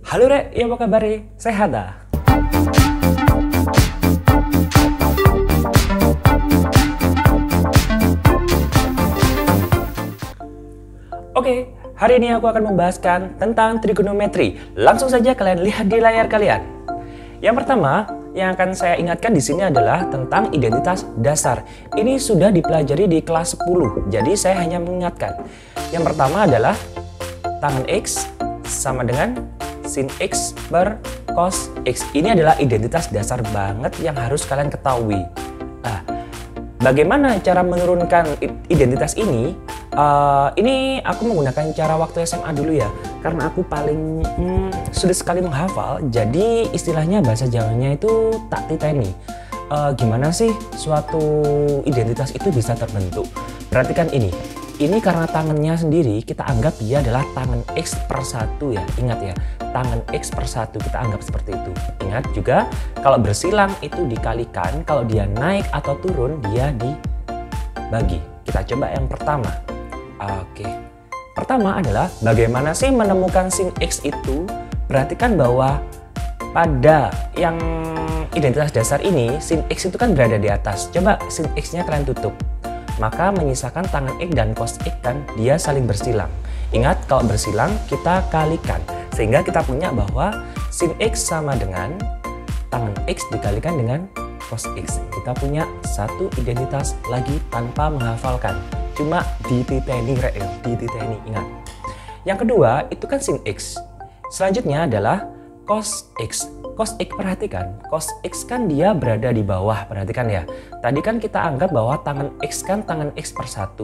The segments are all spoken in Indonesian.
Halo Rek, ya apa kabar? Sehat dah? Oke, hari ini aku akan membahaskan tentang trigonometri. Langsung saja kalian lihat di layar kalian. Yang pertama, yang akan saya ingatkan di sini adalah tentang identitas dasar. Ini sudah dipelajari di kelas 10, jadi saya hanya mengingatkan. Yang pertama adalah tangen X sama dengan sin X per cos X. Ini adalah identitas dasar banget yang harus kalian ketahui. Nah, bagaimana cara menurunkan identitas ini? Ini aku menggunakan cara waktu SMA dulu ya, karena aku paling sulit sekali menghafal. Jadi istilahnya bahasa Jawanya itu tak titeni. Gimana sih suatu identitas itu bisa terbentuk? Perhatikan ini karena tangannya sendiri kita anggap dia adalah tangan X per 1 ya. Ingat ya, tangan X per 1 kita anggap seperti itu. Ingat juga kalau bersilang itu dikalikan, kalau dia naik atau turun dia dibagi. Kita coba yang pertama. Oke, pertama adalah bagaimana sih menemukan sin X itu? Perhatikan bahwa pada yang identitas dasar ini sin X itu kan berada di atas. Coba sin X nya kalian tutup, maka menyisakan tangan X dan cos X kan dia saling bersilang. Ingat kalau bersilang kita kalikan, sehingga kita punya bahwa sin X sama dengan tangan X dikalikan dengan cos X. Kita punya satu identitas lagi tanpa menghafalkan. Cuma dititeni Rek, dititeni, ingat. Yang kedua itu kan sin X. Selanjutnya adalah cos X. Cos X, perhatikan, cos X kan dia berada di bawah, perhatikan ya. Tadi kan kita anggap bahwa tangan X kan tangan X per 1.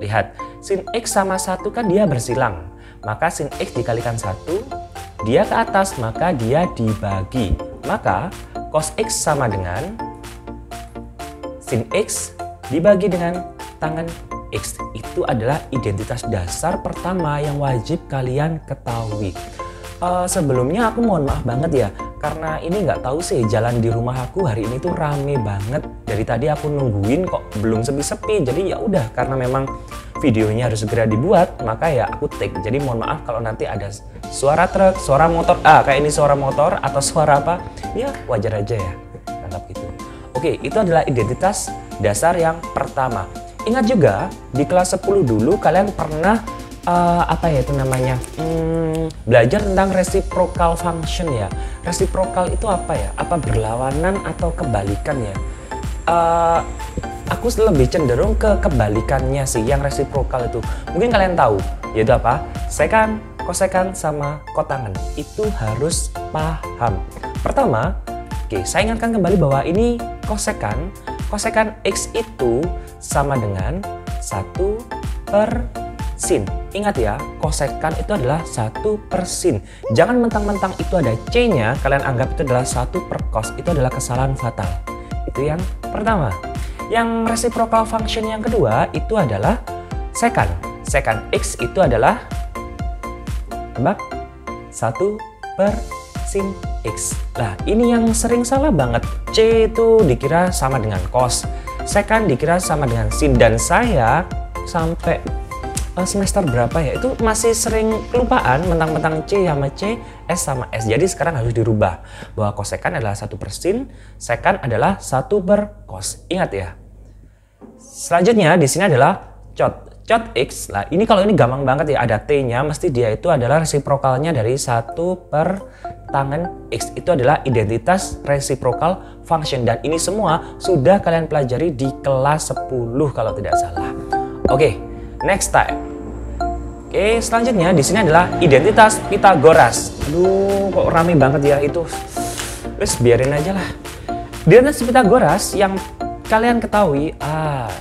Lihat, sin X sama 1 kan dia bersilang. Maka sin X dikalikan 1, dia ke atas, maka dia dibagi. Maka cos X sama dengan sin X dibagi dengan tangan X. Itu adalah identitas dasar pertama yang wajib kalian ketahui. Sebelumnya aku mohon maaf banget ya, karena ini nggak tahu sih jalan di rumah aku hari ini tuh rame banget. Dari tadi aku nungguin kok belum sepi-sepi. Jadi ya udah, karena memang videonya harus segera dibuat, maka ya aku take. Jadi mohon maaf kalau nanti ada suara truk, suara motor, kayak ini suara motor atau suara apa, ya wajar aja ya, anggap gitu. Oke, itu adalah identitas dasar yang pertama. Ingat juga di kelas 10 dulu kalian pernah belajar tentang reciprocal function ya. Reciprocal itu apa ya? Apa berlawanan atau kebalikan ya? Aku lebih cenderung ke kebalikannya sih, yang reciprocal itu. Mungkin kalian tahu, yaitu apa? Sekan, kosekan, sama kotangan. Itu harus paham. Pertama, saya ingatkan kembali bahwa ini kosekan X itu sama dengan 1 per sin. Ingat ya, kosekan itu adalah 1 per sin. Jangan mentang-mentang itu ada C-nya, kalian anggap itu adalah 1 per cos. Itu adalah kesalahan fatal. Itu yang pertama. Yang reciprocal function yang kedua itu adalah sekan. Sekan X itu adalah 1 per sin X. Nah, ini yang sering salah banget. C itu dikira sama dengan cos, sekan dikira sama dengan sin, dan saya sampai semester berapa ya itu masih sering kelupaan mentang-mentang C sama C, S sama S. Jadi sekarang harus dirubah bahwa kosekan adalah 1 per sin, sekan adalah 1 per cos. Ingat ya. Selanjutnya di sini adalah cot X. Nah, ini kalau ini gampang banget ya, ada T-nya, mesti dia itu adalah resiprokalnya dari 1 per tangan X. Itu adalah identitas reciprocal function, dan ini semua sudah kalian pelajari di kelas 10 kalau tidak salah. Oke, next time. Oke, selanjutnya di sini adalah identitas Pythagoras. Aduh, kok rame banget ya itu. Terus biarin aja lah. Identitas Pythagoras yang kalian ketahui,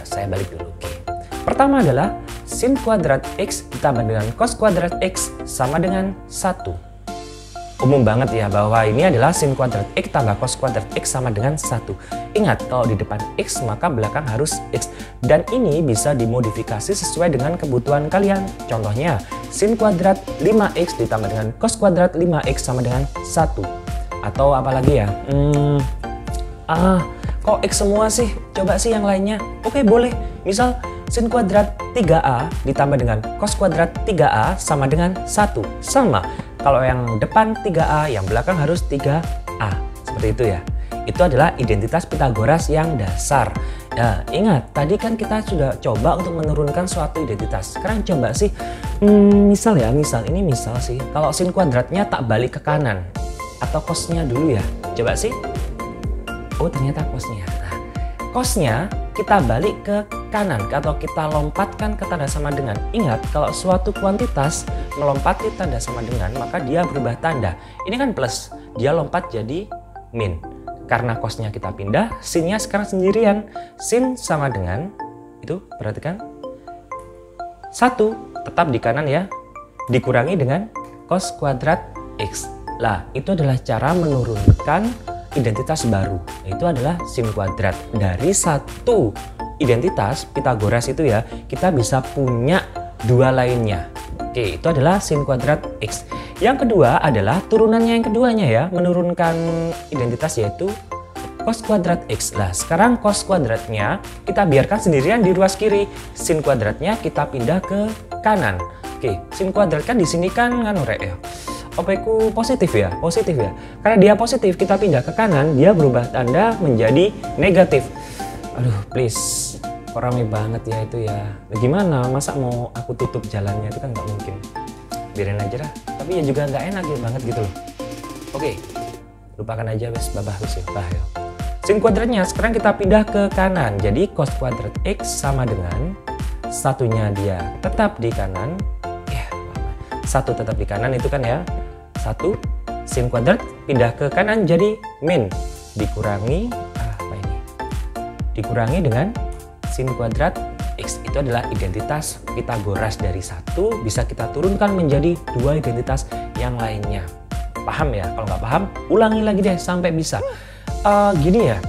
saya balik dulu. Pertama adalah sin kuadrat X ditambah dengan cos kuadrat X sama dengan 1. Umum banget ya bahwa ini adalah sin kuadrat X tambah cos kuadrat X sama dengan 1. Ingat, kalau di depan X maka belakang harus X. Dan ini bisa dimodifikasi sesuai dengan kebutuhan kalian. Contohnya, sin kuadrat 5X ditambah dengan cos kuadrat 5X sama dengan 1. Atau apalagi ya? Kok X semua sih? Coba sih yang lainnya. Oke, boleh. Misal sin kuadrat 3A ditambah dengan cos kuadrat 3A sama dengan 1. Sama. Kalau yang depan 3A, yang belakang harus 3A. Seperti itu ya. Itu adalah identitas Pythagoras yang dasar. Nah, ingat, tadi kan kita sudah coba untuk menurunkan suatu identitas. Sekarang coba sih, misal sih, kalau sin kuadratnya tak balik ke kanan. Atau cosnya dulu ya. Coba sih. Oh, ternyata cosnya. Nah, cosnya kita balik ke kanan atau kita lompatkan ke tanda sama dengan. Ingat, kalau suatu kuantitas melompati tanda sama dengan, maka dia berubah tanda. Ini kan plus, dia lompat jadi min. Karena cosnya kita pindah, sinnya sekarang sendirian. Sin sama dengan, itu perhatikan, 1 tetap di kanan ya, dikurangi dengan cos kuadrat X. Lah, itu adalah cara menurunkan identitas baru. Itu adalah sin kuadrat. Dari satu identitas Pythagoras itu ya, kita bisa punya 2 lainnya. Oke, itu adalah sin kuadrat X. Yang kedua adalah turunannya yang keduanya ya, menurunkan identitas, yaitu cos kuadrat X. Lah, sekarang cos kuadratnya kita biarkan sendirian di ruas kiri. Sin kuadratnya kita pindah ke kanan. Oke, sin kuadrat kan di sini kan rek ya. Opeku positif ya, Karena dia positif, kita pindah ke kanan, dia berubah tanda menjadi negatif. Aduh, please. Kok rame banget ya itu ya. Gimana? Masa mau aku tutup jalannya, itu kan nggak mungkin. Biarin aja lah. Tapi ya juga nggak enak banget gitu loh. Oke, lupakan aja wes, babah wes ya. Sin kuadratnya sekarang kita pindah ke kanan. Jadi cos kuadrat X sama dengan satunya dia tetap di kanan. Satu tetap di kanan itu kan ya. 1 sin kuadrat pindah ke kanan jadi min, dikurangi dikurangi dengan sin kuadrat X. Itu adalah identitas Pythagoras. Dari 1 bisa kita turunkan menjadi 2 identitas yang lainnya. Paham ya? Kalau nggak paham, ulangi lagi deh sampai bisa. Gini ya,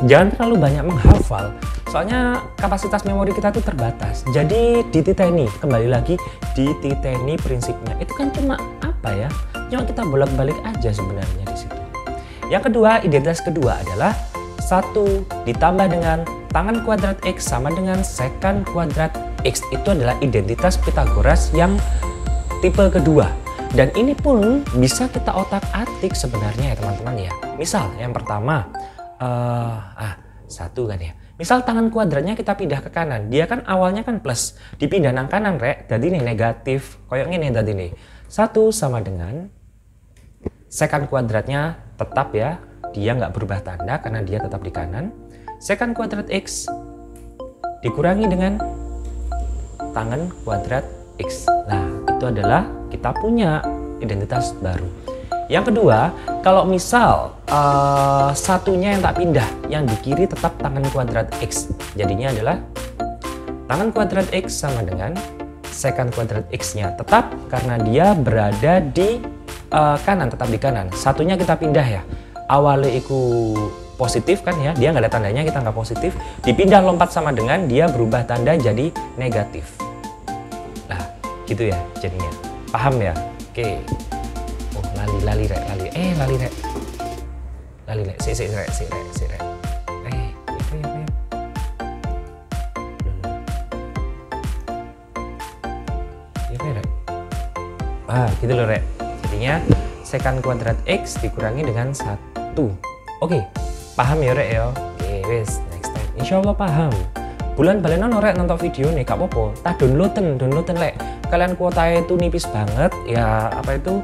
jangan terlalu banyak menghafal. Soalnya kapasitas memori kita tuh terbatas. Jadi dititeni, kembali lagi dititeni prinsipnya. Itu kan cuma apa ya? Cuma kita bolak-balik aja sebenarnya di situ. Yang kedua, identitas kedua adalah 1 ditambah dengan tangan kuadrat X sama dengan secant kuadrat X. Itu adalah identitas Pythagoras yang tipe kedua. Dan ini pun bisa kita otak-atik sebenarnya ya teman-teman ya. Misal yang pertama, 1 kan ya. Misal tangan kuadratnya kita pindah ke kanan, dia kan awalnya kan plus, dipindah nang kanan rek, jadi ini negatif, koyok ini tadi nih. 1 sama dengan secant kuadratnya tetap ya, dia nggak berubah tanda karena dia tetap di kanan. Secant kuadrat X dikurangi dengan tangan kuadrat X. Nah, itu adalah kita punya identitas baru. Yang kedua, kalau misal satunya yang tak pindah, yang di kiri tetap tangan kuadrat X. Jadinya adalah tangan kuadrat X sama dengan secant kuadrat X-nya tetap karena dia berada di kanan, tetap di kanan. Satunya kita pindah ya. Awalnya itu positif kan ya, dia nggak ada tandanya, kita nggak positif. Dipindah lompat sama dengan dia berubah tanda jadi negatif. Nah, gitu ya jadinya. Paham ya? Oke. Lali rek. Si rek. Gitu loh rek. Jadinya secant kuadrat X dikurangi dengan 1. Oke, paham ya rek ya? Oke, wes, next time. Insyaallah paham. Bulan balenan rek nonton video nih, gak apa-apa. Tak downloaden lek. Kalian kuotanya itu nipis banget, ya apa itu?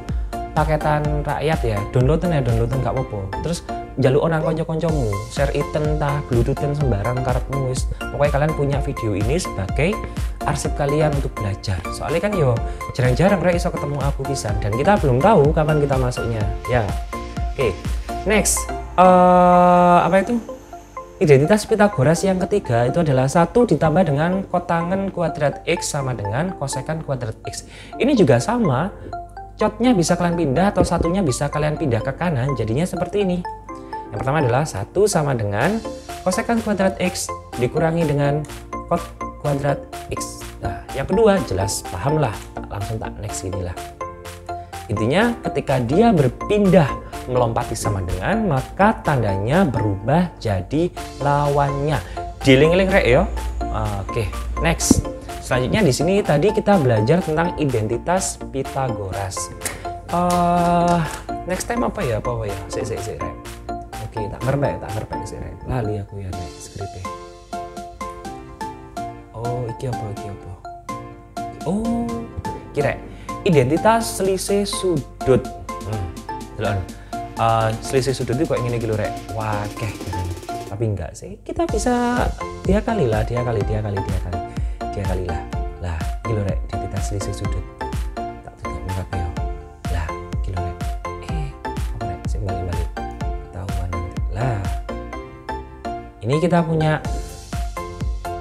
Paketan rakyat ya, downloaden gak apa-apa. Terus jaluk orang konco-koncomu, share iten tah, bluetoothen sembarang karepmu wis. Pokoknya kalian punya video ini sebagai arsip kalian untuk belajar. Soalnya kan yo jarang-jarang rek iso ketemu aku pisan dan kita belum tahu kapan kita masuknya. Ya. Oke. Next. Apa itu? Identitas Pythagoras yang ketiga itu adalah 1 ditambah dengan kotangen kuadrat X sama dengan kosekant kuadrat X. Ini juga sama. Cotnya bisa kalian pindah atau satunya bisa kalian pindah ke kanan, jadinya seperti ini. Yang pertama adalah 1 sama dengan kosekant kuadrat X dikurangi dengan kot kuadrat X. Nah, yang kedua jelas paham lah, langsung tak next inilah. Intinya ketika dia berpindah melompati sama dengan, maka tandanya berubah jadi lawannya. Diling-ling rek ya. Oke, next. Selanjutnya di sini tadi kita belajar tentang identitas Pythagoras. Next time apa ya? Sik rek. Oke, tak ngerti sik rek. Lali aku ya rek skripe. Oh, iki apa? Oh, kira identitas selisih sudut. Delok. Selisih sudut itu kok ngene iki lho rek. Wah, keh. Tapi enggak sih. Kita bisa dia kali lah. Lah, iki lho rek, identitas selisih sudut. Tak tutup muka yo. Lah, iki lho rek. Apa rek? Sing balik-balik. Ketahuan nanti. Lah. Ini kita punya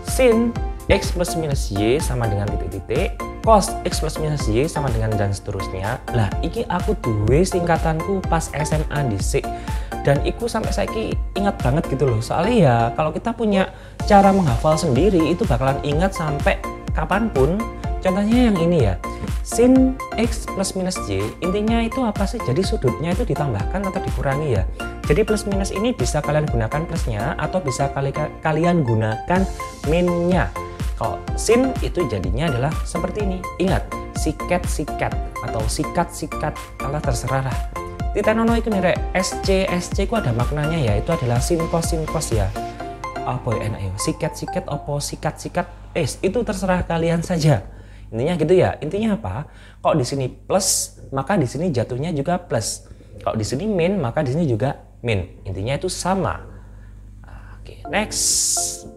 sin X plus minus Y sama dengan titik-titik, cos X plus minus Y sama dengan dan seterusnya. Lah, iki aku duwe singkatanku pas SMA dhisik. Dan iku sampai saiki ingat banget gitu loh. Soalnya ya kalau kita punya cara menghafal sendiri itu bakalan ingat sampai kapanpun. Contohnya yang ini ya. Sin X plus minus Y intinya itu apa sih? Jadi sudutnya itu ditambahkan atau dikurangi ya. Jadi plus minus ini bisa kalian gunakan plusnya atau bisa kalian gunakan minnya. Kalau sin itu jadinya adalah seperti ini. Ingat, sikat atau sikat, Allah terserah lah. Titenono itu nih rek, SC ku ada maknanya ya, itu adalah sin cos ya. Apa ya enak ya? Sikat apa sikat. Itu terserah kalian saja. Intinya gitu ya. Intinya apa? Kalau di sini plus, maka di sini jatuhnya juga plus. Kalau di sini min, maka di sini juga min. Intinya itu sama. Oke, next.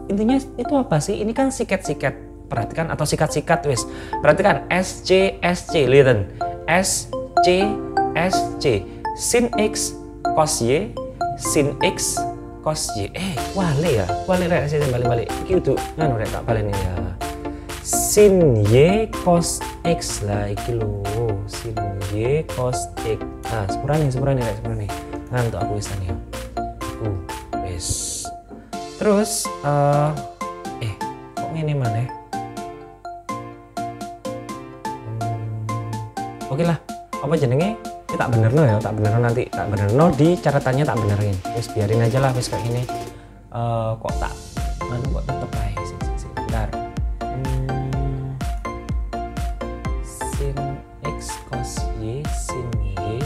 Intinya itu apa sih? Ini kan sikat. Perhatikan atau sikat wis. Perhatikan SC, lihat. SC. Sin X cos Y, sin X cos Y. Wale rek, saya balik. Iki udah nganu rek tak balen ya. Sin Y cos X lah iki lho. Sin Y cos X. Sepurane rek. Ngantuk aku wisan ya. Wis. Terus kok ngene maneh? Oke lah, apa jenenge? Tak bener nanti di catatannya tak benerin. Wis biarin aja lah wis kayak gini. Kok tetep ae sih. Bentar. Sin X cos Y sin Y.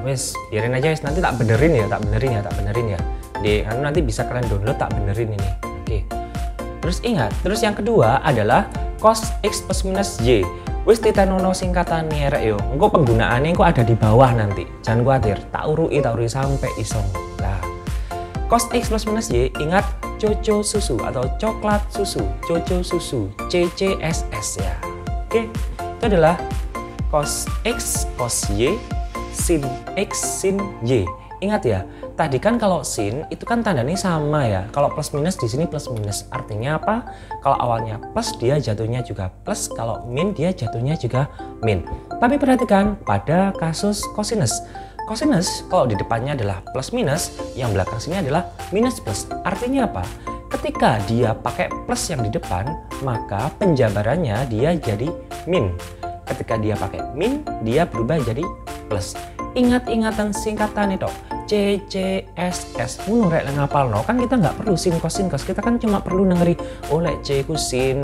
Wes biarin aja wes, nanti tak benerin ya. Nanti bisa kalian download tak benerin ini. Oke. Terus ingat, yang kedua adalah cos X plus minus Y. Wis titenono singkatannya rek yo. Engko penggunaannya engko ada di bawah nanti. Jangan khawatir, tak urui sampai iso. Lah. Cos X plus minus Y, ingat coco susu atau coklat susu, coco susu, CCSS ya. Oke. Itu adalah cos X cos Y sin X sin Y. Ingat ya, tadi kan kalau sin itu kan tandanya sama ya. Kalau plus minus di sini plus minus. Artinya apa? Kalau awalnya plus dia jatuhnya juga plus, kalau min dia jatuhnya juga min. Tapi perhatikan pada kasus cosinus. Cosinus kalau di depannya adalah plus minus, yang belakang sini adalah minus plus. Artinya apa? Ketika dia pakai plus yang di depan, maka penjabarannya dia jadi min. Ketika dia pakai min, dia berubah jadi plus. Ingat-ingatan singkatan itu CCSS. Rek ngapal no kan kita nggak perlu sin cos, kita kan cuma perlu nengeri lek C ku sin,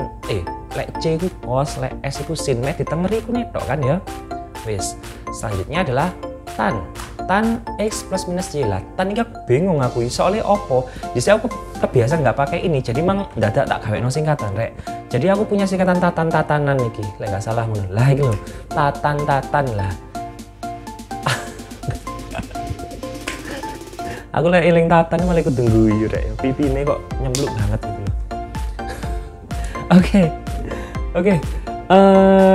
lek C ku cos, lek S ku sin, mek ditengeri ku netok kan ya. Wis, selanjutnya adalah tan X plus minus Y lah. Tan ini aku bingung aku soalnya opo. Jadi aku kebiasaan nggak pakai ini, jadi mang dadak tak gawe no singkatan rek. Jadi aku punya singkatan tatanan iki, lek nggak salah ngono. Lah iki lho, tatan lah. Aku lek eling tatan malah ikut guyu rek. Pipine kok nyempluk banget gitu loh. Oke.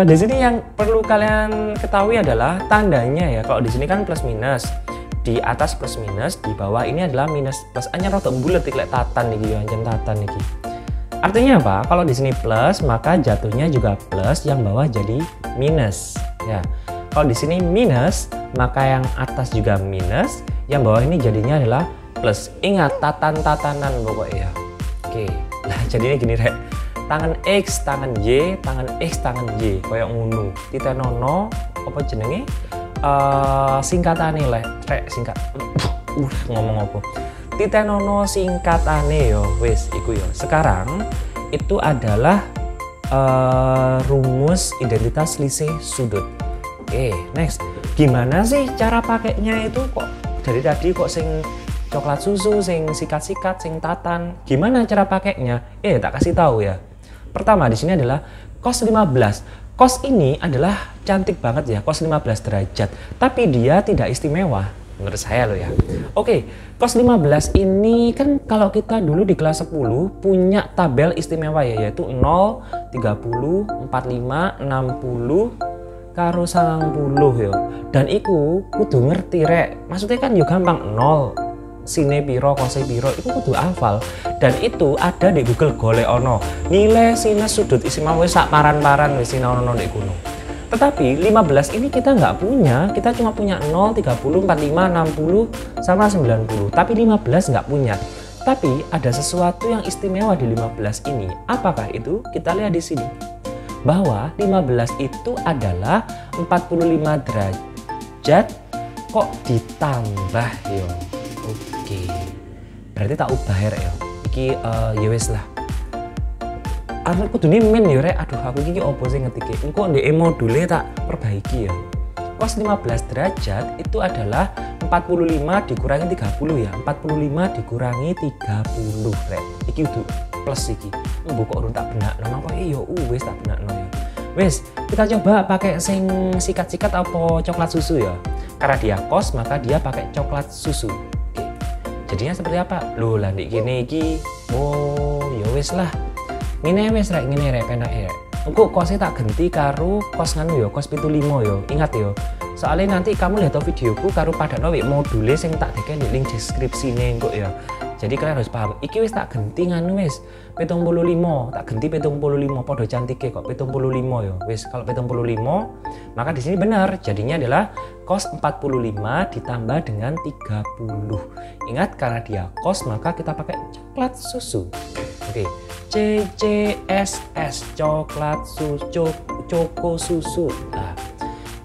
Di sini yang perlu kalian ketahui adalah tandanya ya. Kalau di sini kan plus minus. Di atas plus minus, di bawah ini adalah minus plus. Hanya rada bulet lek tatan iki yo, anjen tatan iki. Artinya apa? Kalau di sini plus, maka jatuhnya juga plus, yang bawah jadi minus ya. Kalau di sini minus, maka yang atas juga minus, yang bawah ini jadinya adalah plus. Ingat tatanan pokoknya. Oke. Nah, jadinya gini rek. Tangan X, tangan Y, tangan X, tangan Y, kayak ngono. Titenono apa jenenge? Singkatane rek, singkat. Ngomong apa? Titenono singkatane yo, wis iku yo. Sekarang itu adalah rumus identitas selisih sudut. Oke, next. Gimana sih cara pakainya itu? Kok dari tadi kok sing coklat susu, sing sikat-sikat, sing tatan. Gimana cara pakainya? Tak kasih tahu ya. Pertama di sini adalah cos 15. Cos ini adalah cantik banget ya, cos 15 derajat. Tapi dia tidak istimewa menurut saya loh ya. Oke, cos 15 ini kan kalau kita dulu di kelas 10 punya tabel istimewa ya, yaitu 0, 30, 45, 60 karo 90 ya. Dan iku kudu ngerti rek. Maksudnya kan yo gampang 0 sine piro kose piro iku kudu hafal. Dan itu ada di Google golek ono. Nilai sinus sudut istimewa wis sak paran-paran wis ono ndek kono. Tetapi 15 ini kita nggak punya, kita cuma punya 0, 30, 45, 60 sama 90. Tapi 15 nggak punya. Tapi ada sesuatu yang istimewa di 15 ini. Apakah itu? Kita lihat di sini. Bahwa 15 itu adalah 45 derajat kok ditambah yo. Oke. Berarti tak ubah ya. Iki ya wis lah. Aku kudune min yo rek. Aduh aku iki opo sih ngetike. Engko ndek module tak perbaiki ya. Cos 15 derajat itu adalah 45 dikurangi 30 ya. 45 dikurangi 30 rek. Iki udah plus iki. Kok urung tak benakno apa yo wis tak benakno ya. Wis, kita coba pakai sing sikat-sikat apa coklat susu ya. Karena dia cos maka dia pakai coklat susu. Oke. Jadinya seperti apa? Loh lah ndek kene iki. Oh, ya wis lah. Ngene wis rek, ngene rek penake rek. Engko kose tak ganti karo kos nganu ya, kos 75 ya. Ingat ya. Soalnya nanti kamu lihat videoku karo padakno wek module sing tak deke di link deskripsine engko ya. Jadi kalian harus paham, iki wis tak ganti nganu wis 75, tak ganti 75, podo cantike kok 75 ya. Wis kalau 75, maka di sini benar, jadinya adalah cos 45 ditambah dengan 30. Ingat karena dia cos maka kita pakai coklat susu. Oke. CCSS coklat susu, coko susu. Nah,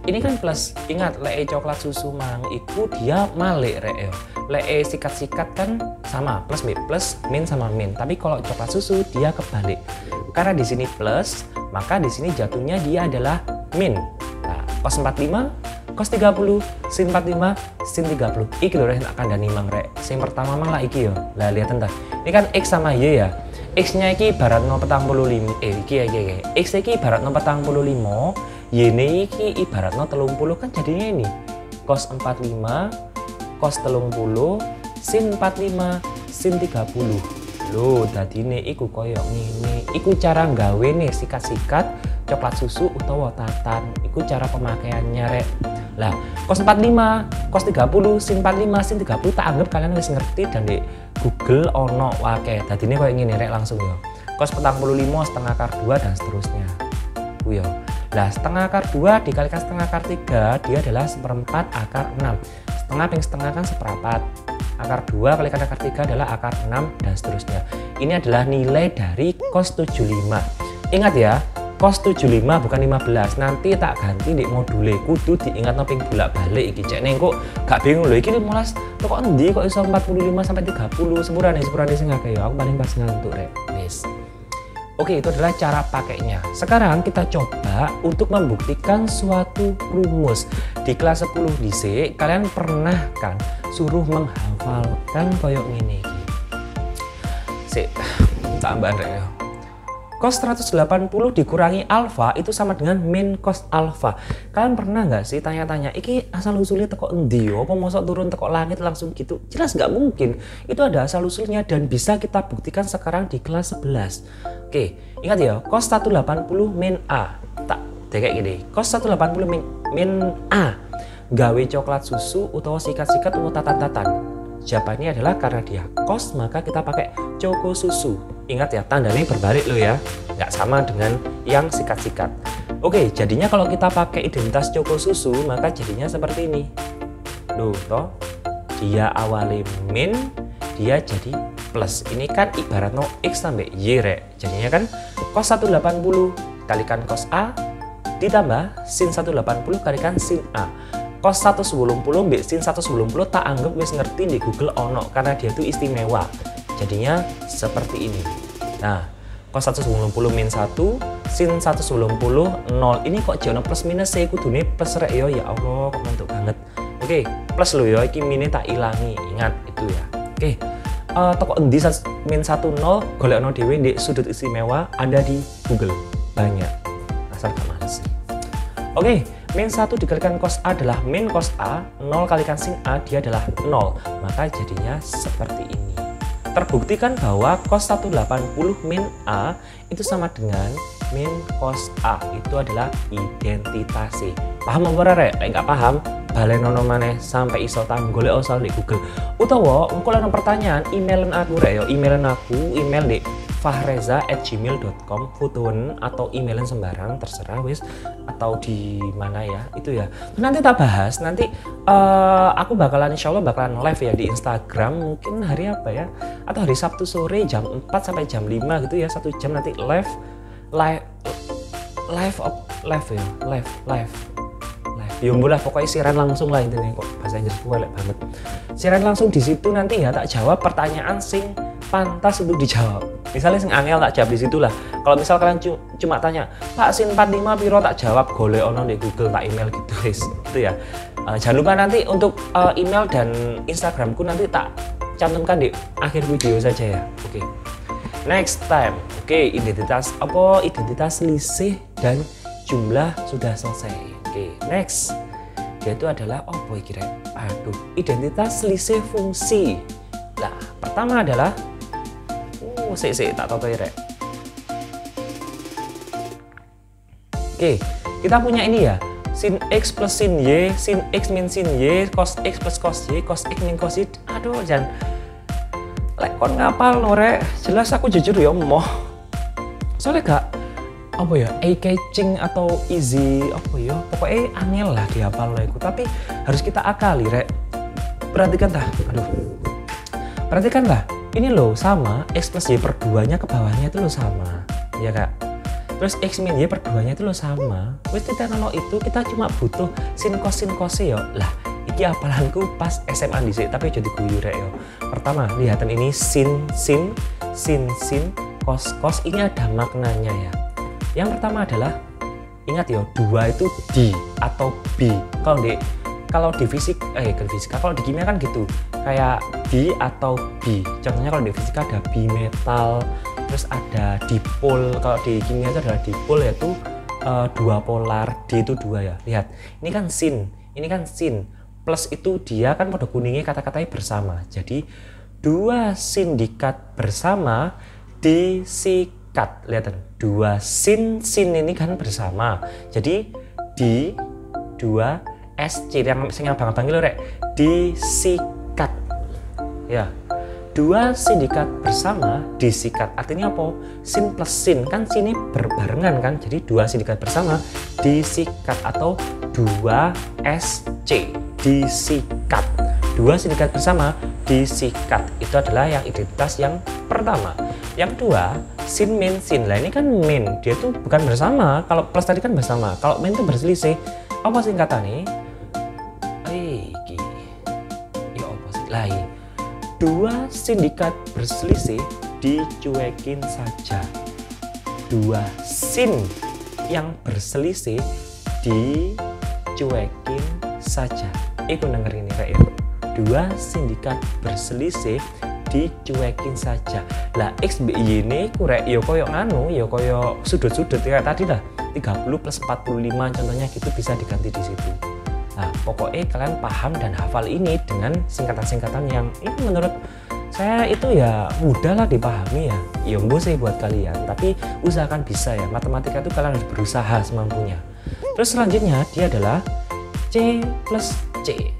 ini kan plus. Ingat lek coklat susu mang iku dia malik rek ya. Lek sikat-sikat kan sama plus min sama min. Tapi kalau coklat susu dia kebalik. Karena di sini plus, maka di sini jatuhnya dia adalah min. Nah, cos 45, cos 30, sin 45, sin 30. Iki lho rek tak kandhani mang rek. Sing pertama mang lah iki yo. Lah lihat entar. Ini kan x sama y ya. X-nya iki ibaratno 45. Iki. X iki ibaratno 45. Y-ne iki ibaratno 30 kan jadinya ini. Cos 45, cos 30, sin 45, sin 30. Loh, dadine iku koyo ngene. Iku cara nggawe nih sikat-sikat coklat susu utawa tatan. Iku cara pemakaiannya rek. Lah, cos 45, cos 30, sin 45, sin 30 tak anggap kalian wis ngerti dan di Google ono wake. Dadine koyo ngene rek langsung yo. Cos 45 setengah akar 2 dan seterusnya. Yo. Lah, setengah akar 2 dikalikan setengah akar 3 dia adalah 1/4 akar 6. Setengah ping setengah kan 1/4. Akar 2 kalikan akar 3 adalah akar 6 dan seterusnya. Ini adalah nilai dari cos 75. Ingat ya, cos 75 bukan 15. Nanti tak ganti di module. Kudu diingatno ping bolak-balik iki. Cek neng kok gak bingung lho iki 15 kok endi kok iso 45 sampai 30 sepurane sing akeh ya. Aku paling pas ngantuk rek. Wis. Oke, itu adalah cara pakainya. Sekarang kita coba untuk membuktikan suatu rumus. Di kelas 10 dhisik, kalian pernah kan suruh menghafalkan koyok ini. Sik, tambahan rek ya. Cos 180 dikurangi alfa itu sama dengan min cos alfa. Kalian pernah nggak sih tanya-tanya, iki asal usulnya teko endi yo? Apa mosok turun teko langit langsung gitu? Jelas nggak mungkin. Itu ada asal usulnya dan bisa kita buktikan sekarang di kelas 11. Oke, ingat ya, cos 180 min A. Tak, kayak gini. Cos 180 min A. Gawe coklat susu utawa sikat-sikat utawa tatan-tatan. Jawabannya adalah karena dia cos maka kita pakai coko susu. Ingat ya, tandanya berbalik loh ya, nggak sama dengan yang sikat-sikat. Oke, jadinya kalau kita pakai identitas coko susu maka jadinya seperti ini. Loh, toh dia awali min, dia jadi plus. Ini kan ibarat no x sampai y rek. Jadinya kan cos 180 kalikan cos A ditambah sin 180 kalikan sin A. Cos 190 mbek sin 190 tak anggap wis ngerti di Google ono karena dia itu istimewa. Jadinya seperti ini. Nah, cos 190 min 1, sin 190 0. Ini kok jono plus minus saya kudune plus rek yo, ya Allah kok mantuk banget. Oke, plus lo ya, iki mine tak ilangi, ingat itu ya. Oke, toko endi min 1 0 golekno dhewe di sudut istimewa ada di Google, banyak, asal gak males sih. Oke, min 1 dikalikan cos A adalah min cos A, 0 kalikan sin A dia adalah 0, maka jadinya seperti ini. Terbuktikan bahwa cos 180 min A itu sama dengan min cos A, itu adalah identitasnya. Paham apa rek? Lek nggak paham, balenono maneh sampai iso tang golek asal di Google. Utawa engko ana pertanyaan, emailan aku rek yo, emailan aku, email di fahreza@gmail.com, fotoen atau emailan sembarang terserah wis, atau di mana ya itu ya. Nanti tak bahas, nanti aku bakalan insyaallah bakalan live ya di Instagram, mungkin hari apa ya, atau hari Sabtu sore jam 4 sampai jam 5 gitu ya, 1 jam nanti live ya lah pokoknya siaran langsung lah intinya, kok bahasa Inggris gue lek banget. Siaran langsung di situ nanti ya tak jawab pertanyaan sing pantas untuk dijawab. Misalnya sing angel tak jawab di situ lah. Kalau misal kalian cuma tanya, Pak sin 45 piro, tak jawab golek ono di Google, tak email gitu guys. Gitu ya. Jangan lupa nanti untuk email dan Instagramku nanti tak cantumkan di akhir video saja ya. Oke. Next time. Oke, identitas apa? Identitas lisih dan jumlah sudah selesai. Oke, next. Yaitu adalah apa iki rek? Aduh, identitas lisih fungsi. Nah, pertama adalah sik tak toto rek. Oke, kita punya ini ya. Sin X plus sin Y, sin X min sin Y, cos X plus cos Y, cos X min cos Y. Aduh, jangan lek kon ngapal no rek. Jelas aku jujur ya moh. Soalnya gak apa ya, eye-catching atau easy apa ya, pokoknya angel lah dihafal lo. Tapi harus kita akali rek. Perhatikan dah, aduh. Perhatikan lah, ini loh sama X plus Y per 2-nya ke bawahnya itu loh sama, ya kak. Terus X min Y per 2-nya itu loh sama. Wis kita kalau itu kita cuma butuh sin cos ya. Lah, iki apalanku pas SMA dhisik, tapi jadi guyu rek yo. Pertama, lihatan ini sin, cos ini ada maknanya ya. Yang pertama adalah ingat ya, 2 itu di atau b. Kalau di fisika, kalau di kimia kan gitu, kayak di atau bi. Contohnya kalau di fisika ada bimetal, terus ada dipol. Kalau di kimia itu adalah dipol, yaitu 2 polar, D itu 2 ya. Lihat, ini kan sin, plus itu dia kan pada kuningnya kata-katanya bersama. Jadi 2 sindikat bersama disikat. Lihat, 2 sin ini kan bersama. Jadi di 2 SC yang abang-abang itu rek, disikat. Ya. 2 sindikat bersama disikat. Artinya apa? Sin plus sin kan sini berbarengan kan. Jadi 2 sindikat bersama disikat atau 2 SC disikat. 2 sindikat bersama disikat. Itu adalah yang identitas yang pertama. Yang kedua, sin min sin. Lah ini kan min, dia tuh bukan bersama. Kalau plus tadi kan bersama. Kalau min itu berselisih. Apa singkatannya? Ya apa sih? Lain. 2 sindikat berselisih dicuekin saja. 2 sin yang berselisih dicuekin saja. Iku denger ini rek ya. 2 sindikat berselisih dicuekin saja. Lah X B Y ini kurek yo koyo nganu, yo koyo sudut-sudut ya tadi lah. 30 plus 45 contohnya gitu bisa diganti di situ. Nah, pokoknya kalian paham dan hafal ini dengan singkatan-singkatan yang ini menurut saya itu ya mudah lah dipahami ya. Yombo sih buat kalian, tapi usahakan bisa ya. Matematika itu kalian harus berusaha semampunya. Terus selanjutnya dia adalah C plus C.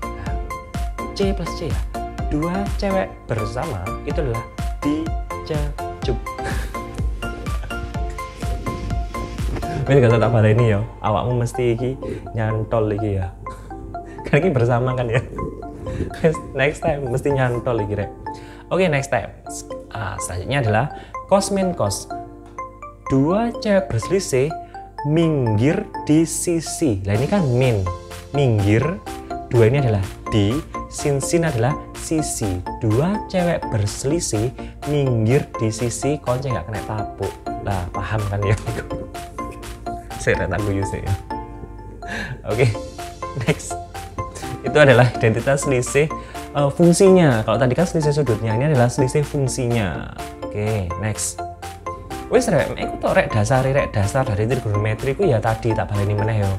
Nah, C plus C ya. 2 cewek bersama itu adalah dicecup. Ini gak tak pada ini ya, awakmu mesti iki nyantol iki ya. Kan ini bersama kan ya. Next time mesti nyantol iki rek. Oke, next time. Selanjutnya adalah cos min cos. 2 cewek berselisih minggir di sisi. Lah ini kan min, minggir. 2 ini adalah di, sin adalah sisi. Dua cewek berselisih minggir di sisi konce nggak kena tapuk. Lah paham kan ya? Saya tak guyu sih ya. Oke, next. Itu adalah identitas selisih fungsinya. Kalau tadi kan selisih sudutnya, ini adalah selisih fungsinya. Oke, next. Wes rek, aku tuh rek dasar dari trigonometri ku ya tadi tak baleni meneh yo.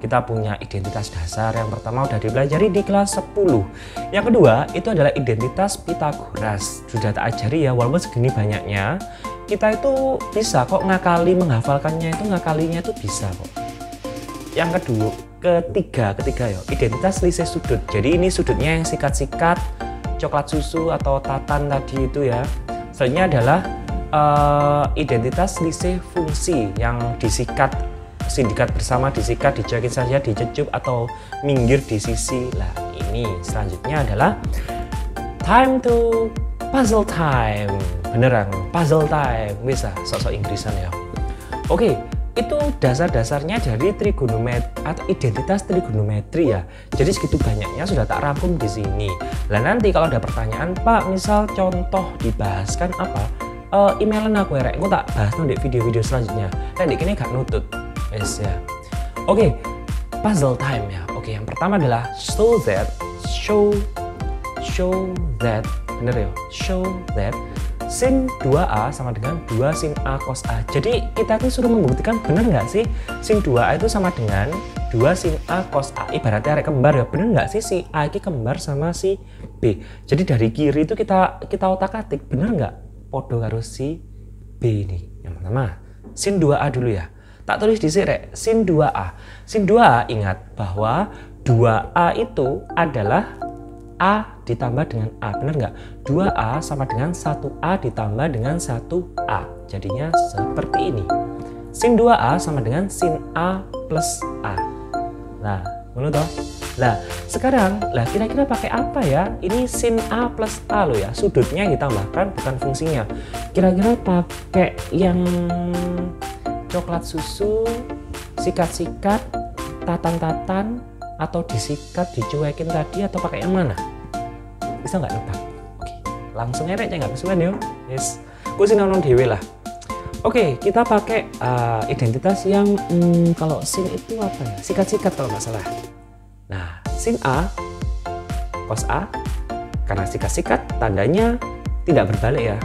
Kita punya identitas dasar. Yang pertama udah dipelajari di kelas 10. Yang kedua itu adalah identitas Pythagoras. Sudah tak ajari ya, walaupun segini banyaknya. Kita itu bisa kok ngakali menghafalkannya, itu ngakalinya itu bisa kok. Yang kedua, ketiga yo, identitas selisih sudut. Jadi ini sudutnya yang sikat-sikat, coklat susu atau tatan tadi itu ya. Selanjutnya adalah identitas selisih fungsi yang disikat, sindikat bersama, disikat, dicuekin saja, dicecup atau minggir di sisi. Lah ini selanjutnya adalah time to puzzle time. Beneran puzzle time, bisa sok-sok Inggrisan ya. Oke, itu dasar-dasarnya dari trigonometri atau identitas trigonometri ya. Jadi segitu banyaknya sudah tak rangkum di sini. Lah nanti kalau ada pertanyaan, Pak, misal contoh dibahaskan apa? Emailan aku ya, aku tak bahas di video-video selanjutnya. Dan di sini gak nutut, yes ya. Oke, puzzle time ya. Oke, yang pertama adalah show that, bener ya, show that sin 2A sama dengan 2 sin A cos A. Jadi kita tuh suruh membuktikan bener nggak sih sin 2A itu sama dengan 2 sin A cos A. Ibaratnya arek kembar ya, bener nggak sih si A ini kembar sama si B. Jadi dari kiri itu kita otak-atik, bener nggak podo karo si B ini. Yang pertama sin 2A dulu ya. Tak tulis di sini rek, sin 2A. Sin 2A ingat bahwa 2A itu adalah A ditambah dengan A, benar nggak? 2A sama dengan 1A ditambah dengan 1A. Jadinya seperti ini. Sin 2A sama dengan sin A plus A. Nah, menurut toh? Lah, sekarang, kira-kira pakai apa ya? Ini sin A plus A loh ya. Sudutnya ditambahkan, bukan fungsinya. Kira-kira pakai yang coklat susu, sikat-sikat, tatan-tatan, atau disikat, dicuekin tadi, atau pakai yang mana? Bisa nggak nebak? Oke, langsung aja nggak kesuwen yo. Yes, aku sih nonton dewe lah. Oke, kita pakai identitas yang kalau sin itu apa ya? Sikat-sikat kalau nggak salah. Nah, sin A cos A, karena sikat-sikat tandanya tidak berbalik ya.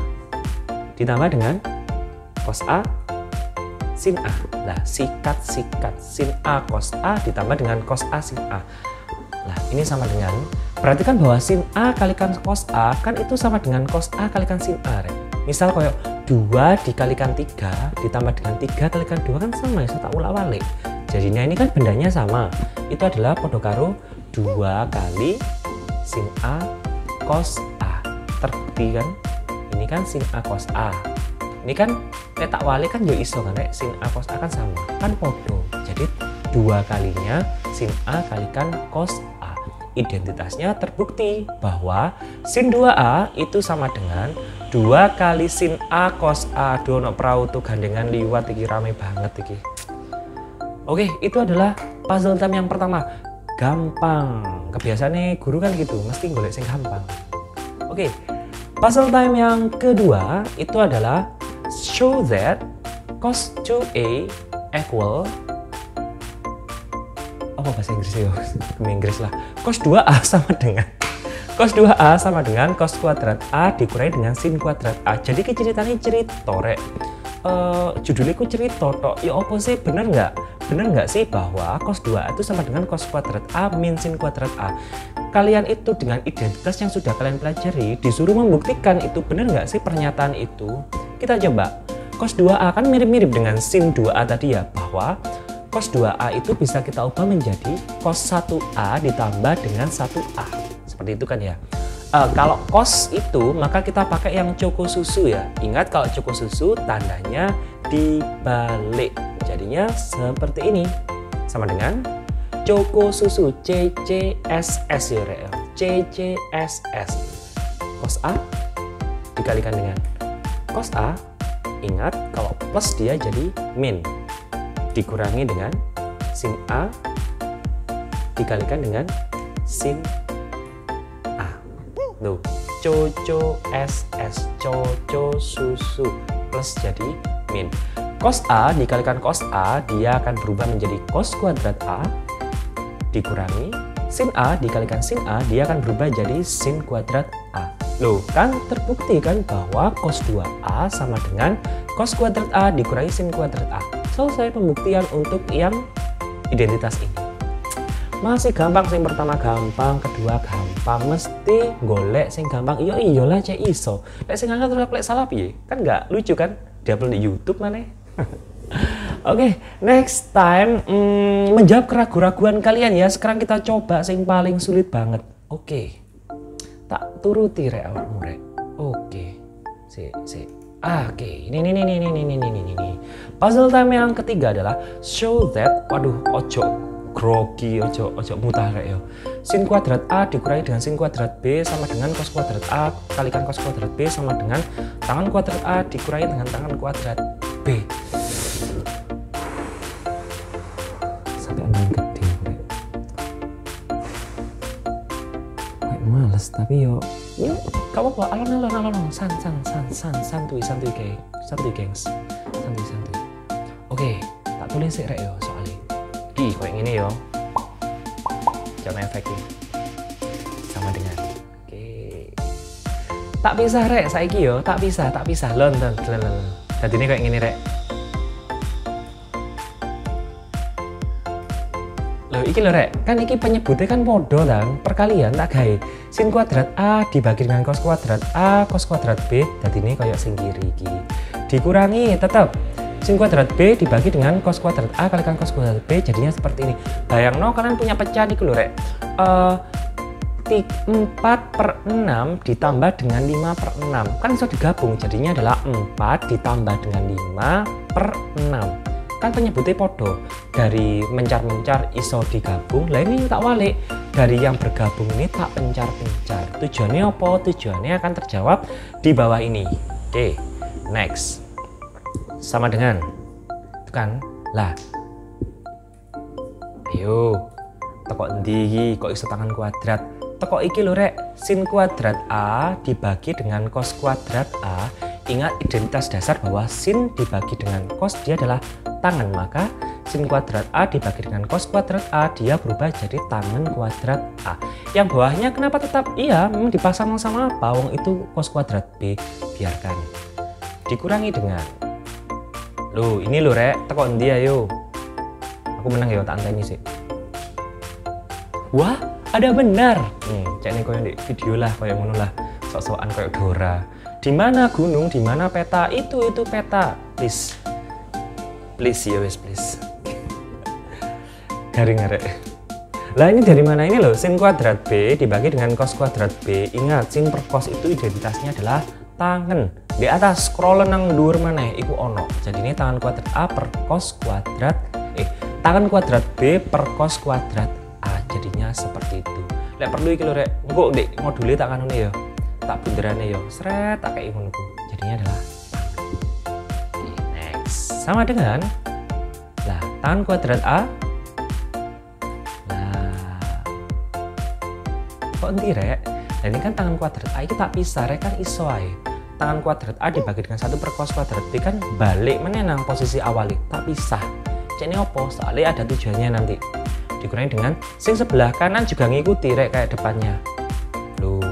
Ditambah dengan cos A sin A. Nah, sikat-sikat sin A cos A ditambah dengan cos A sin A. Nah, ini sama dengan, perhatikan bahwa sin A kalikan cos A kan itu sama dengan cos A kalikan sin A. Misal kayak 2 dikalikan 3 ditambah dengan 3 kalikan 2 kan sama ya, saya tak ulak-walik. Jadinya ini kan bendanya sama. Itu adalah podo karo 2 kali sin A cos A. Terbukti kan? Ini kan sin A cos A. Ini kan tak wali kan ya iso kan, sin A cos A kan sama. Kan podo. Jadi 2 kalinya sin A kalikan cos A. Identitasnya terbukti bahwa sin 2A itu sama dengan 2 kali sin A cos A. Aduh, no perahu tuh gandengan liwat iki, rame banget iki. Oke, itu adalah puzzle time yang pertama. Gampang. Kebiasaannya guru kan gitu, mesti golek sing gampang. Oke, puzzle time yang kedua itu adalah show that cos 2A equal apa bahasa Inggrisnya? Inggris lah. Cos 2A sama dengan cos kuadrat A dikurangi dengan sin kuadrat A. Jadi ceritanya cerita rek. Judulnya ku cerita tok. Ya apa sih, bener nggak sih bahwa cos 2A itu sama dengan cos kuadrat A min sin kuadrat A. Kalian itu dengan identitas yang sudah kalian pelajari disuruh membuktikan itu bener nggak sih pernyataan itu. Kita coba. Cos 2A kan mirip-mirip dengan sin 2A tadi ya, bahwa cos 2A itu bisa kita ubah menjadi cos 1A ditambah dengan 1A. Seperti itu kan ya. Kalau cos itu maka kita pakai yang coko susu ya. Ingat kalau coko susu tandanya dibalik. Jadinya seperti ini. Sama dengan coko susu, CCSS ya. CCSS. Cos A dikalikan dengan cos A. Ingat kalau plus dia jadi min. Dikurangi dengan sin A dikalikan dengan sin Tuh, coco SS, coco susu plus jadi min. Cos A dikalikan cos A, dia akan berubah menjadi cos kuadrat A dikurangi sin A dikalikan sin A, dia akan berubah jadi sin kuadrat A. Loh, kan terbukti kan bahwa cos 2A sama dengan cos kuadrat A dikurangi sin kuadrat A. Selesai pembuktian untuk yang identitas ini. Masih gampang, sing pertama gampang, kedua gampang, mesti golek sing gampang. Iya iyalah cek iso. Lek sing angkat terus lek salah piye? Kan nggak lucu kan? Diupload di YouTube mana? Oke, next time menjawab keraguan-keraguan kalian ya. Sekarang kita coba sing paling sulit banget. Oke. Tak turuti rek awakmu rek. Oke. Oke, ini. Puzzle time yang ketiga adalah show that, waduh, ojo grogi, ojo mutah rek yo. Sin kuadrat A dikurangi dengan sin kuadrat B sama dengan cos kuadrat A kalikan cos kuadrat B sama dengan tangan kuadrat A dikurangi dengan tangan kuadrat B. Sampai angin gede rek. Kayak males tapi yo. Ya, gak apa-apa, alon, santuy gengs. Oke, tak tulis sih rek yo soalnya. Kayak gini yo. Jangan efeknya. Sama dengan. Oke. Tak bisa rek saiki yo, tak bisa. Lon. Jadi ini kayak gini rek. Loh, iki lho rek, kan iki penyebutnya kan podo kan, perkalian tak gawe. Sin kuadrat A dibagi dengan cos kuadrat A, cos kuadrat B, jadi ini kayak sing kiri iki. Dikurangi tetap sin kuadrat B dibagi dengan cos kuadrat A kalikan cos kuadrat B, jadinya seperti ini. Bayangno kalian punya pecah nih lho rek. 4/6 ditambah dengan 5/6 kan bisa digabung, jadinya adalah 4 ditambah dengan 5/6. Kan penyebutnya podo, dari mencar-mencar iso digabung. Lah ini tak walik, dari yang bergabung ini tak pencar-pencar. Tujuannya apa? Tujuannya akan terjawab di bawah ini. Oke, next. Sama dengan itu kan lah. Ayo, teko endi kok iso tangan kuadrat? Teko iki lho rek, sin kuadrat A dibagi dengan cos kuadrat A. Ingat identitas dasar bahwa sin dibagi dengan cos dia adalah tangan, maka sin kuadrat A dibagi dengan cos kuadrat A dia berubah jadi tangan kuadrat A. Yang bawahnya kenapa tetap iya memang dipasang sama apa? Wong itu cos kuadrat B, biarkan. Dikurangi dengan loh, ini lho rek, teko endi ayo. Aku menang ya, tak anteni sih. Wah, ada benar. Cek nih koyo di video lah, koyo ngono lah. Sok-sokan koyo Dora. Di mana gunung, di mana peta? Itu peta. Please ya wes please. Garing rek. Lah ini dari mana ini loh? Sin kuadrat B dibagi dengan cos kuadrat B. Ingat, sin per cos itu identitasnya adalah tangan. Di atas scroll nang dhuwur maneh iku ono. Jadi ini tangan kuadrat A per cos kuadrat tangan kuadrat B per cos kuadrat A. Jadinya seperti itu. Lek perlu iki lho rek. Engko Dek module tak kanune ya. Tak bunderane yo, sret tak kayak ngono. Jadinya adalah next. Sama dengan lah tangan kuadrat A. Nah, kok endi rek? Nah, ini kan tangan kuadrat A itu tak pisah rek, kan iso ae. Tangan kuadrat A dibagi dengan 1 per cos kuadrat B kan balik meneh nang posisi awal, tak pisah. Cek ini opo? Soalnya ada tujuannya nanti. Dikurangi dengan sing sebelah kanan juga ngikuti rek kayak depannya. Loh.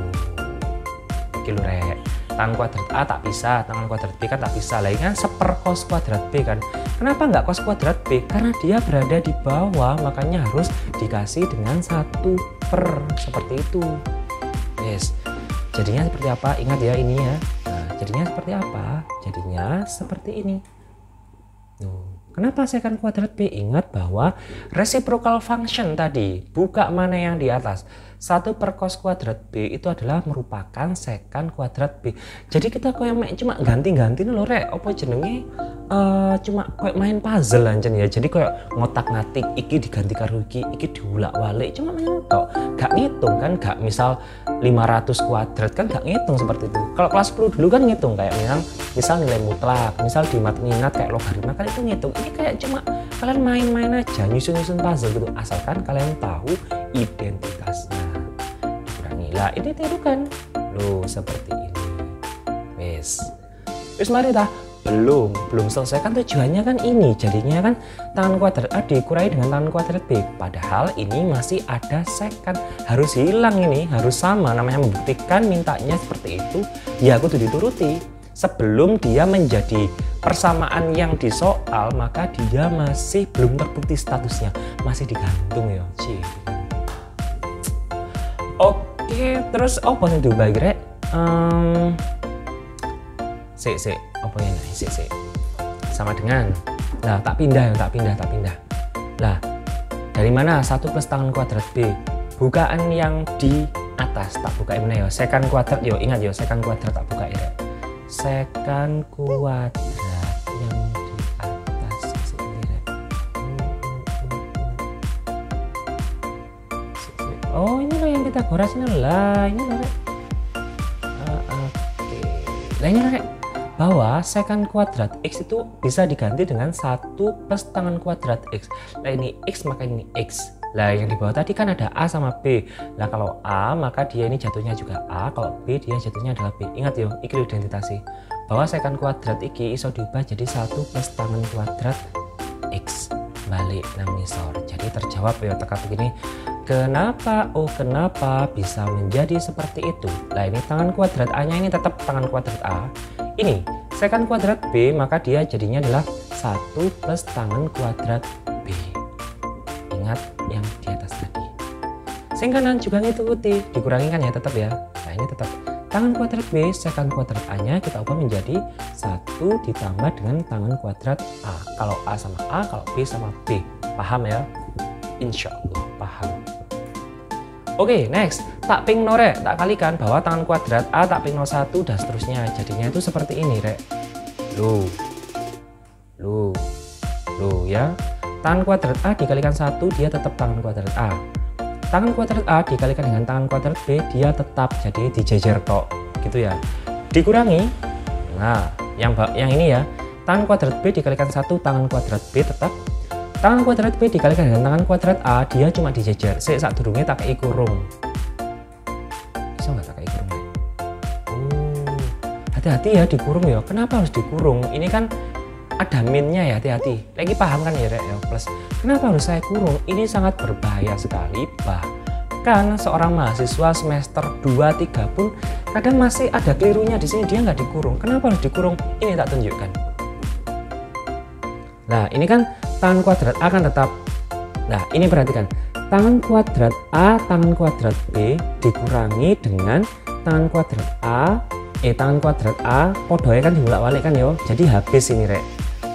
Kilo rek, tangan kuadrat A tak bisa, tangan kuadrat B kan tak bisa. Lah kan seper cos kuadrat B kan. Kenapa nggak cos kuadrat B? Karena dia berada di bawah, makanya harus dikasih dengan 1 per seperti itu. Yes. Jadinya seperti apa? Ingat ya ini ya. Nah, jadinya seperti apa? Jadinya seperti ini. Kenapa secant kuadrat B? Ingat bahwa reciprocal function tadi, buka mana yang di atas. 1 per cos kuadrat B itu adalah merupakan secant kuadrat B. Jadi kita kayak cuma ganti-ganti loh rek, apa jenenge cuma kayak main puzzle ancen ya. Jadi kayak ngotak-ngatik iki diganti karo iki diulak-walik, cuma main tok. Gak ngitung kan, gak misal 500 kuadrat kan gak ngitung seperti itu. Kalau kelas 10 dulu kan ngitung kayak misal nilai mutlak, misal di mat minat kayak logaritma kan itu ngitung. Ini kayak cuma kalian main-main aja, nyusun-nyusun puzzle gitu, asalkan kalian tahu identitasnya. Dikurangi lah, ini tiru kan Loh, seperti ini. Wis mari ta. Belum selesai, kan tujuannya kan ini, jadinya kan tangan kuadrat A dikurangi dengan tangan kuadrat B, padahal ini masih ada secant, harus hilang, ini harus sama, namanya membuktikan mintanya seperti itu ya aku tuh dituruti. Sebelum dia menjadi persamaan yang di soal, maka dia masih belum terbukti statusnya, masih digantung ya. Oke, terus apa yang dibagi rek? Apa yang naik sama dengan, nah tak pindah. Lah dari mana 1 plus tangan kuadrat B? Bukaan yang di atas, tak buka mana ya, secant kuadrat yo, ingat yo, secant kuadrat tak buka ya, secant kuadrat yang di atas ini. Oh ini loh yang Pitagoras ini lah, ini loh rek. Oke, lah ini rek, bahwa secant kuadrat X itu bisa diganti dengan 1 plus tangan kuadrat X. Nah ini X maka ini X. Lah yang di bawah tadi kan ada A sama B. Lah kalau A maka dia ini jatuhnya juga A, kalau B dia jatuhnya adalah B. Ingat yo, iki identitasi. Bahwa secant kuadrat iki iso diubah jadi 1 plus tangan kuadrat X. Balik nang ngisor. Jadi terjawab ya teka begini. Kenapa? Oh kenapa bisa menjadi seperti itu? Lah ini tangan kuadrat A-nya ini tetap tangan kuadrat A. Ini secant kuadrat B, maka dia jadinya adalah 1 plus tangan kuadrat B. Ingat yang di atas tadi. Sing kanan juga ngikuti, dikurangi kan ya tetap ya. Nah ini tetap tangan kuadrat B, secant kuadrat A-nya kita ubah menjadi 1 ditambah dengan tangan kuadrat A. Kalau A sama A, kalau B sama B. Paham ya? Insya Allah paham. Oke, next. Tak ping no rek, tak kalikan bahwa tangan kuadrat A tak ping no 1 dan seterusnya. Jadinya itu seperti ini rek. Loh ya. Tangan kuadrat A dikalikan 1 dia tetap tangan kuadrat A. Tangan kuadrat A dikalikan dengan tangan kuadrat B dia tetap, jadi dijejer tok gitu ya. Dikurangi. Nah, yang ini ya. Tangan kuadrat B dikalikan 1 tangan kuadrat B tetap. Tangan kuadrat B dikalikan dengan tangan kuadrat A, dia cuma dijejer. Saat durungnya tak kei kurung. Bisa nggak tak kei kurung? Hati-hati ya dikurung ya. Kenapa harus dikurung? Ini kan ada minnya ya, hati-hati. Lagi paham kan ya rek ya, plus. Kenapa harus saya kurung? Ini sangat berbahaya sekali. Bahkan seorang mahasiswa semester 2-3 pun kadang masih ada kelirunya di sini, dia nggak dikurung. Kenapa harus dikurung? Ini tak tunjukkan. Nah ini kan tangan kuadrat A kan tetap. Nah ini perhatikan, tangan kuadrat A, tangan kuadrat B dikurangi dengan tangan kuadrat A, tangan kuadrat A podoe kan dibolak-balik kan yo. Jadi habis ini rek.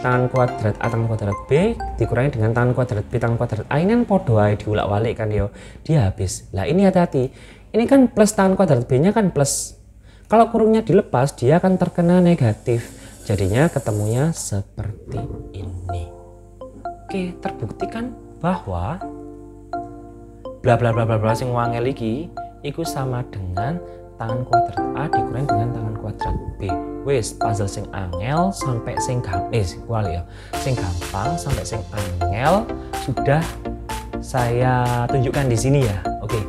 Tangan kuadrat A, tangan kuadrat B dikurangi dengan tangan kuadrat B, tangan kuadrat A ini kan podoe dibolak-balik kan yo. Dia habis. Lah ini hati-hati. Ini kan plus tangan kuadrat B-nya kan plus. Kalau kurungnya dilepas dia akan terkena negatif. Jadinya ketemunya seperti ini. Oke, terbuktikan bahwa bla bla bla bla bla sing wangel iki iku sama dengan tangan kuadrat A dikurangi dengan tangan kuadrat B. Wis, puzzle sing angel sampai sing gampang, sing gampang sampai sing angel sudah saya tunjukkan di sini ya. Oke.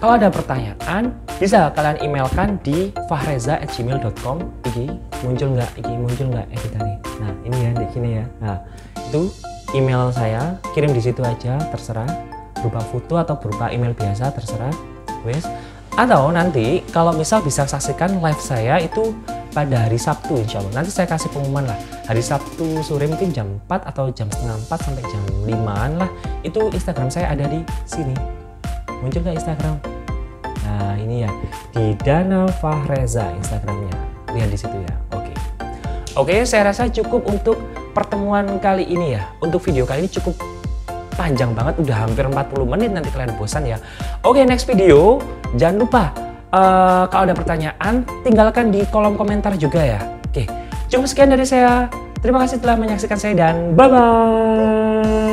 Kalau ada pertanyaan bisa kalian emailkan di fahreza@gmail.com. Iki muncul nggak tadi. Nah ini ya di sini ya. Nah itu email saya, kirim di situ aja, terserah berupa foto atau berupa email biasa, terserah. Wes. Atau nanti kalau misal bisa saksikan live saya itu pada hari Sabtu insya Allah. Nanti saya kasih pengumuman lah. Hari Sabtu sore mungkin jam 4 atau jam setengah 4 sampai jam 5-an lah. Itu Instagram saya ada di sini. Muncul ke Instagram. Nah ini ya, di Dana Fahreza Instagramnya. Lihat di situ ya. Oke, saya rasa cukup untuk pertemuan kali ini ya. Untuk video kali ini cukup panjang banget, udah hampir 40 menit, nanti kalian bosan ya. Oke, next video jangan lupa kalau ada pertanyaan tinggalkan di kolom komentar juga ya. Oke, cukup sekian dari saya. Terima kasih telah menyaksikan saya dan bye bye.